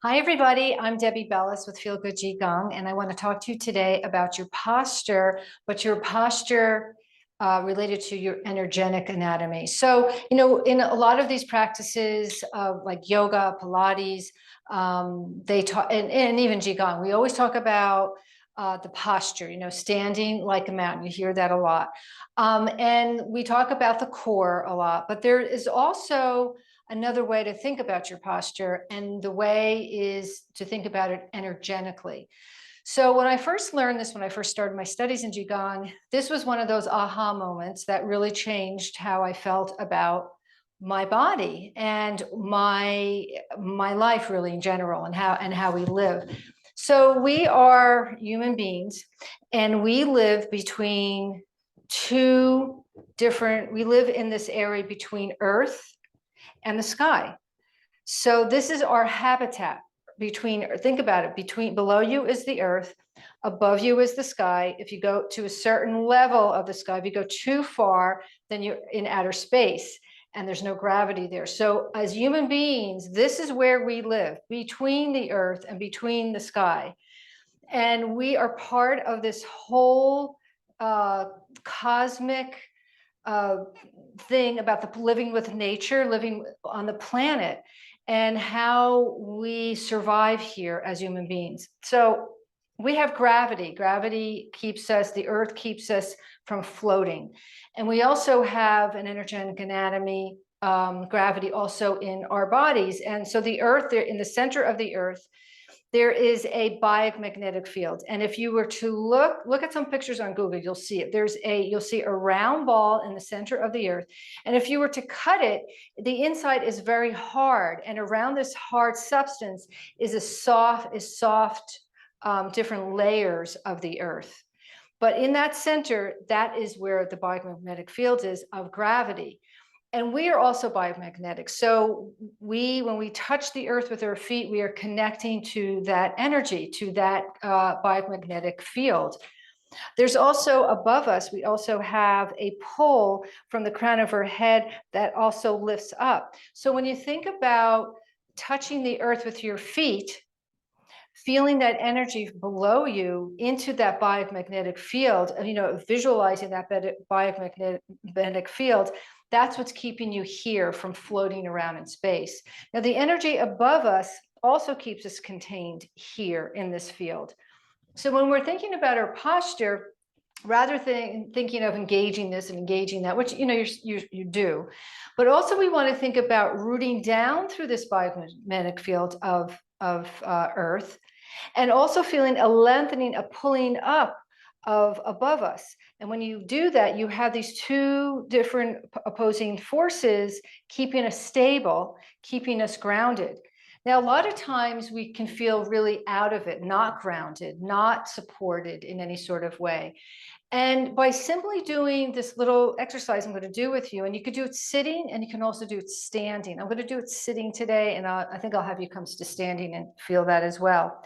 Hi, everybody. I'm Debbie Belaus with Feel Good Qigong, and I want to talk to you today about your posture, but your posture related to your energetic anatomy. So, in a lot of these practices, like yoga, Pilates, they talk, and even Qigong, we always talk about the posture, standing like a mountain. You hear that a lot. And we talk about the core a lot, but there is also another way to think about your posture, and the way is to think about it energetically. So when I first learned this, when I first started my studies in Qigong, this was one of those aha moments that really changed how I felt about my body and my life really in general, and how we live. So we are human beings, and we live between we live in this area between Earth and the sky. So this is our habitat think about it, below you is the earth, above you is the sky. If you go to a certain level of the sky, if you go too far, then you're in outer space and there's no gravity there. So as human beings, this is where we live, between the earth and between the sky. And we are part of this whole cosmic thing about the living with nature, living on the planet, and how we survive here as human beings. So we have gravity. Gravity keeps us, the earth keeps us from floating. And we also have an energetic anatomy, gravity also in our bodies. And so the earth, there in the center of the earth, there is a biomagnetic field. And if you were to look at some pictures on Google, you'll see it. You'll see a round ball in the center of the earth. And if you were to cut it, the inside is very hard. And around this hard substance is soft, different layers of the earth. But in that center, that is where the biomagnetic field is of gravity. And we are also biomagnetic. So when we touch the earth with our feet, we are connecting to that energy, to that biomagnetic field. There's also above us, we also have a pull from the crown of our head that also lifts up. So when you think about touching the earth with your feet, feeling that energy below you into that biomagnetic field, visualizing that biomagnetic field, that's what's keeping you here from floating around in space. Now, the energy above us also keeps us contained here in this field. So when we're thinking about our posture, rather than thinking of engaging this and engaging that, which you do, but also we want to think about rooting down through this biomagnetic field of Earth, and also feeling a lengthening, a pulling up of above us. And when you do that, you have these two different opposing forces keeping us stable, keeping us grounded. Now, a lot of times we can feel really out of it, not grounded, not supported in any sort of way. And by simply doing this little exercise I'm going to do with you, and you could do it sitting, and you can also do it standing. I'm going to do it sitting today, and I think I'll have you come to standing and feel that as well.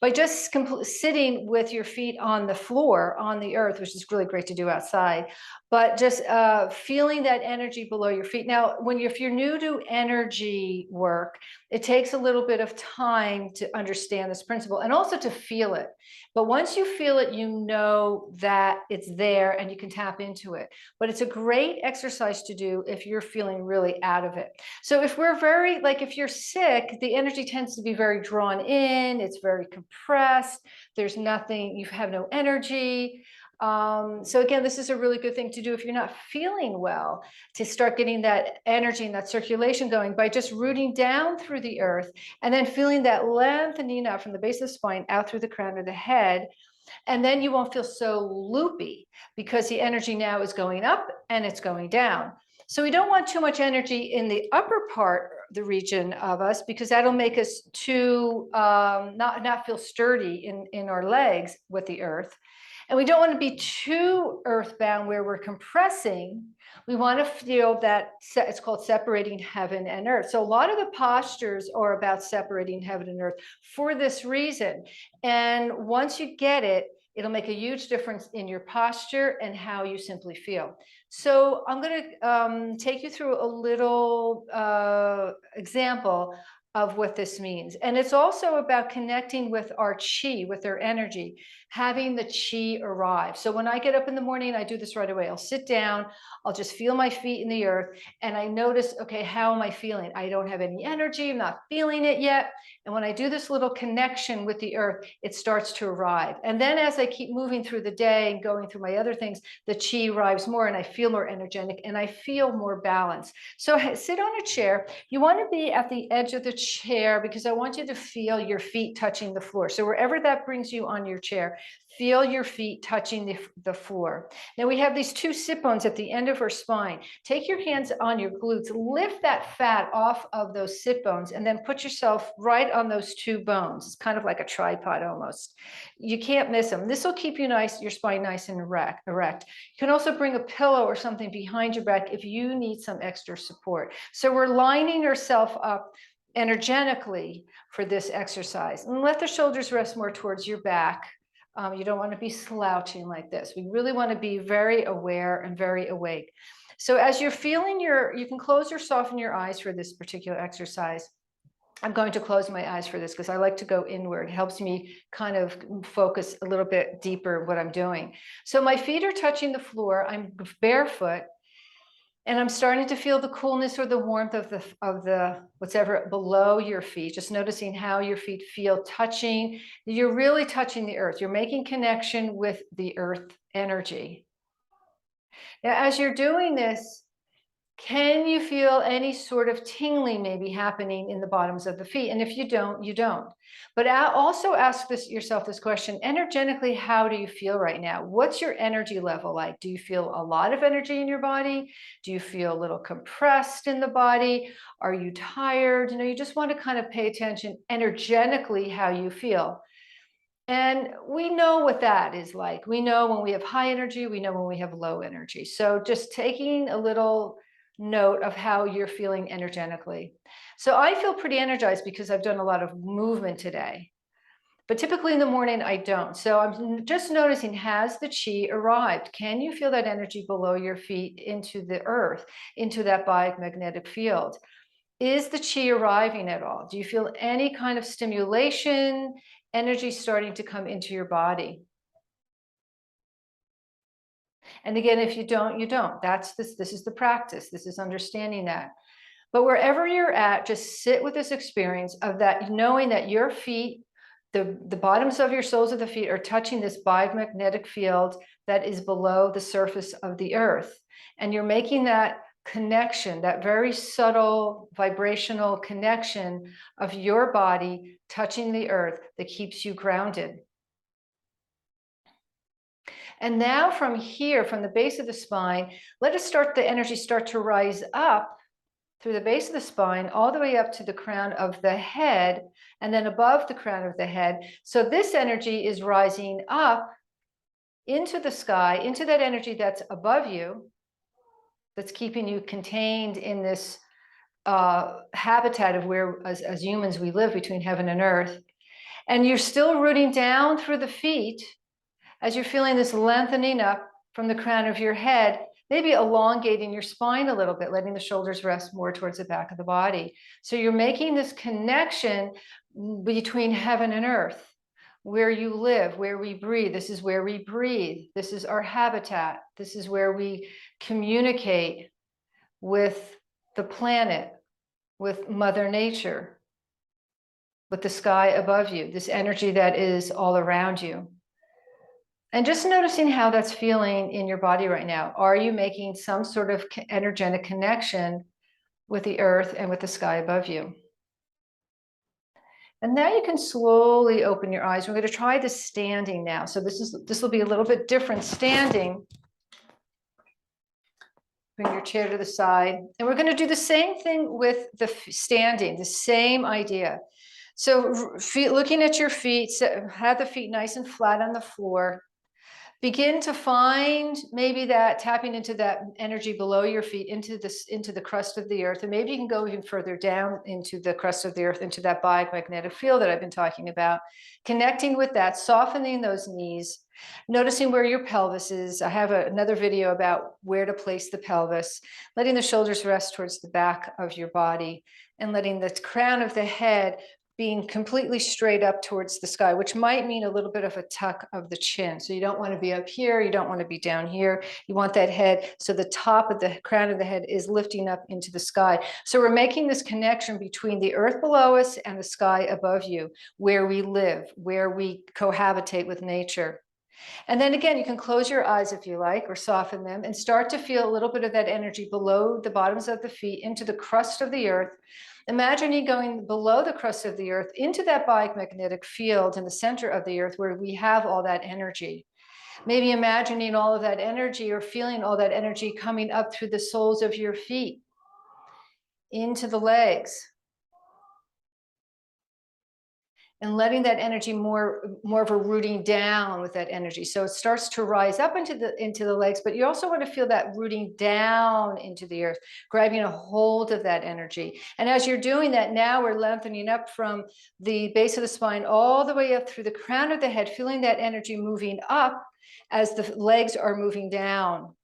By just sitting with your feet on the floor, on the earth, which is really great to do outside, but just feeling that energy below your feet. Now, if you're new to energy work, it takes a little bit of time to understand this principle and also to feel it. But once you feel it, you know that it's there and you can tap into it. But it's a great exercise to do if you're feeling really out of it. So if if you're sick, the energy tends to be very drawn in, it's very compressed, there's nothing, you have no energy. So again, this is a really good thing to do if you're not feeling well, to start getting that energy and that circulation going by just rooting down through the earth and then feeling that lengthening out from the base of the spine out through the crown of the head. And then you won't feel so loopy because the energy now is going up and it's going down. So we don't want too much energy in the upper part, the region of us, because that'll make us too not feel sturdy in our legs with the earth. And we don't want to be too earthbound where we're compressing. We want to feel that it's called separating heaven and earth. So a lot of the postures are about separating heaven and earth for this reason. And once you get it, it'll make a huge difference in your posture and how you simply feel. So I'm going to take you through a little example of what this means. And it's also about connecting with our chi, with our energy, having the chi arrive. So when I get up in the morning, I do this right away. I'll sit down, I'll just feel my feet in the earth, and I notice, okay, how am I feeling? I don't have any energy, I'm not feeling it yet. And when I do this little connection with the earth, it starts to arrive. And then as I keep moving through the day and going through my other things, the chi arrives more and I feel more energetic and I feel more balanced. So sit on a chair. You want to be at the edge of the chair because I want you to feel your feet touching the floor. So wherever that brings you on your chair, feel your feet touching the floor. Now we have these two sit bones at the end of our spine. Take your hands on your glutes, lift that fat off of those sit bones, and then put yourself right on those two bones. It's kind of like a tripod almost. You can't miss them. This will keep you nice, your spine nice and erect. You can also bring a pillow or something behind your back if you need some extra support. So we're lining ourselves up energetically for this exercise. And let the shoulders rest more towards your back. You don't want to be slouching like this. We really want to be very aware and very awake. So as you're feeling you can close or soften your eyes for this particular exercise. I'm going to close my eyes for this because I like to go inward. It helps me kind of focus a little bit deeper what I'm doing. So my feet are touching the floor. I'm barefoot. And I'm starting to feel the coolness or the warmth of the whatever below your feet, just noticing how your feet feel touching. You're really touching the earth. You're making connection with the earth energy. Now, as you're doing this, can you feel any sort of tingling maybe happening in the bottoms of the feet? And if you don't, you don't. But also ask yourself this question, energetically, how do you feel right now? What's your energy level like? Do you feel a lot of energy in your body? Do you feel a little compressed in the body? Are you tired? You just want to kind of pay attention energetically how you feel. And we know what that is like. We know when we have high energy, we know when we have low energy. So just taking a little note of how you're feeling energetically. So I feel pretty energized because I've done a lot of movement today. But typically in the morning, I don't. So I'm just noticing, has the chi arrived? Can you feel that energy below your feet into the earth, into that biomagnetic field? Is the chi arriving at all? Do you feel any kind of stimulation, energy starting to come into your body? And again, if you don't, you don't. This is the practice. This is understanding that. But wherever you're at, just sit with this experience of that, knowing that your feet, the bottoms of your soles of the feet are touching this biomagnetic field that is below the surface of the earth. And you're making that connection, that very subtle vibrational connection of your body touching the earth that keeps you grounded. And now from here, from the base of the spine, let us start the energy start to rise up through the base of the spine, all the way up to the crown of the head, and then above the crown of the head. So this energy is rising up into the sky, into that energy that's above you, that's keeping you contained in this habitat of where, as humans, we live between heaven and earth. And you're still rooting down through the feet as you're feeling this lengthening up from the crown of your head, maybe elongating your spine a little bit, letting the shoulders rest more towards the back of the body. So you're making this connection between heaven and earth, where you live, where we breathe. This is where we breathe. This is our habitat. This is where we communicate with the planet, with Mother Nature, with the sky above you, this energy that is all around you. And just noticing how that's feeling in your body right now. Are you making some sort of energetic connection with the earth and with the sky above you? And now you can slowly open your eyes. We're going to try the standing now. So this will be a little bit different standing. Bring your chair to the side. And we're going to do the same thing with the standing, the same idea. So looking at your feet, have the feet nice and flat on the floor. Begin to find maybe that tapping into that energy below your feet, into the crust of the earth. And maybe you can go even further down into the crust of the earth, into that biomagnetic field that I've been talking about, connecting with that, softening those knees, noticing where your pelvis is. I have another video about where to place the pelvis, letting the shoulders rest towards the back of your body, and letting the crown of the head being completely straight up towards the sky, which might mean a little bit of a tuck of the chin. So you don't want to be up here, you don't want to be down here. You want that head, so the top of the crown of the head is lifting up into the sky. So we're making this connection between the earth below us and the sky above you, where we live, where we cohabitate with nature. And then again, you can close your eyes if you like, or soften them, and start to feel a little bit of that energy below the bottoms of the feet into the crust of the earth. Imagine you going below the crust of the earth into that biomagnetic field in the center of the earth where we have all that energy. Maybe imagining all of that energy, or feeling all that energy coming up through the soles of your feet into the legs, and letting that energy more of a rooting down with that energy. So it starts to rise up into the legs, but you also want to feel that rooting down into the earth, grabbing a hold of that energy. And as you're doing that, now we're lengthening up from the base of the spine all the way up through the crown of the head, feeling that energy moving up as the legs are moving down.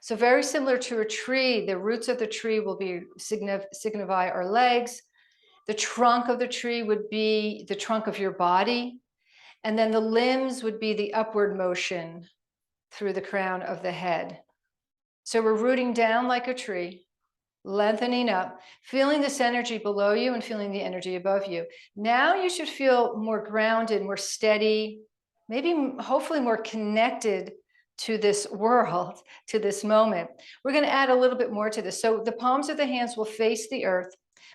So very similar to a tree, the roots of the tree will be signify our legs. The trunk of the tree would be the trunk of your body. And then the limbs would be the upward motion through the crown of the head. So we're rooting down like a tree, lengthening up, feeling this energy below you and feeling the energy above you. Now you should feel more grounded, more steady, maybe hopefully more connected to this world, to this moment. We're going to add a little bit more to this. So the palms of the hands will face the earth.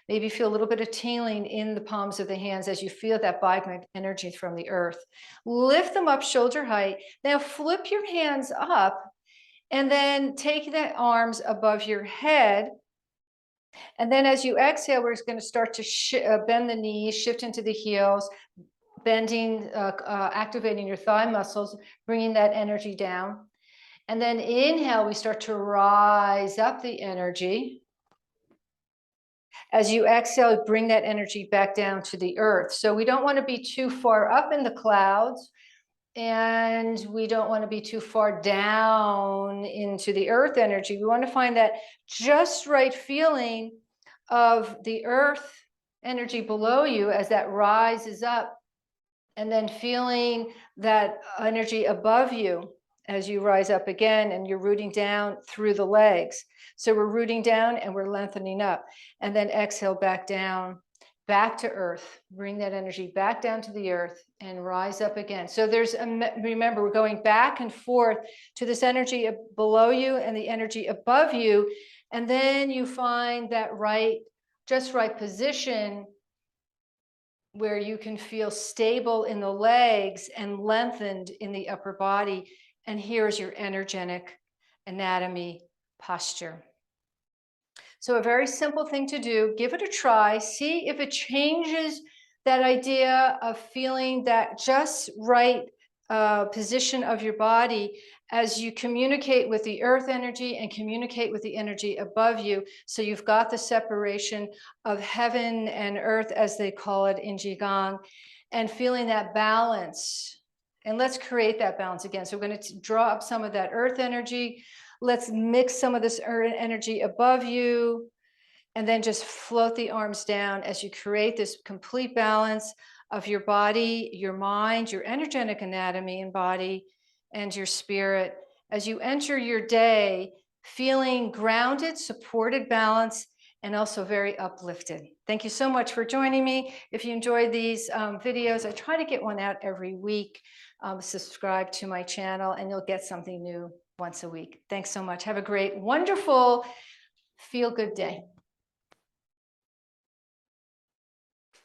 Maybe feel a little bit of tingling in the palms of the hands as you feel that biomagnetic energy from the earth. Lift them up shoulder height. Now flip your hands up and then take the arms above your head. And then as you exhale, we're going to start to bend the knees, shift into the heels, bending, activating your thigh muscles, bringing that energy down. And then inhale, we start to rise up the energy. As you exhale, bring that energy back down to the earth. So we don't want to be too far up in the clouds, and we don't want to be too far down into the earth energy. We want to find that just right feeling of the earth energy below you as that rises up, and then feeling that energy above you as you rise up again, and you're rooting down through the legs. So we're rooting down and we're lengthening up, and then exhale back down, back to earth. Bring that energy back down to the earth and rise up again. So remember, we're going back and forth to this energy below you and the energy above you. And then you find that just right position where you can feel stable in the legs and lengthened in the upper body. And here's your energetic anatomy posture. So a very simple thing to do. Give it a try. See if it changes that idea of feeling that just right position of your body as you communicate with the earth energy and communicate with the energy above you. So you've got the separation of heaven and earth, as they call it in Qigong, and feeling that balance. And let's create that balance again. So we're going to draw up some of that earth energy. Let's mix some of this earth energy above you, and then just float the arms down as you create this complete balance of your body, your mind, your energetic anatomy and body, and your spirit. As you enter your day, feeling grounded, supported, balanced, and also very uplifted. Thank you so much for joining me. If you enjoyed these videos, I try to get one out every week. Subscribe to my channel and you'll get something new once a week. Thanks so much. Have a great, wonderful, feel-good day.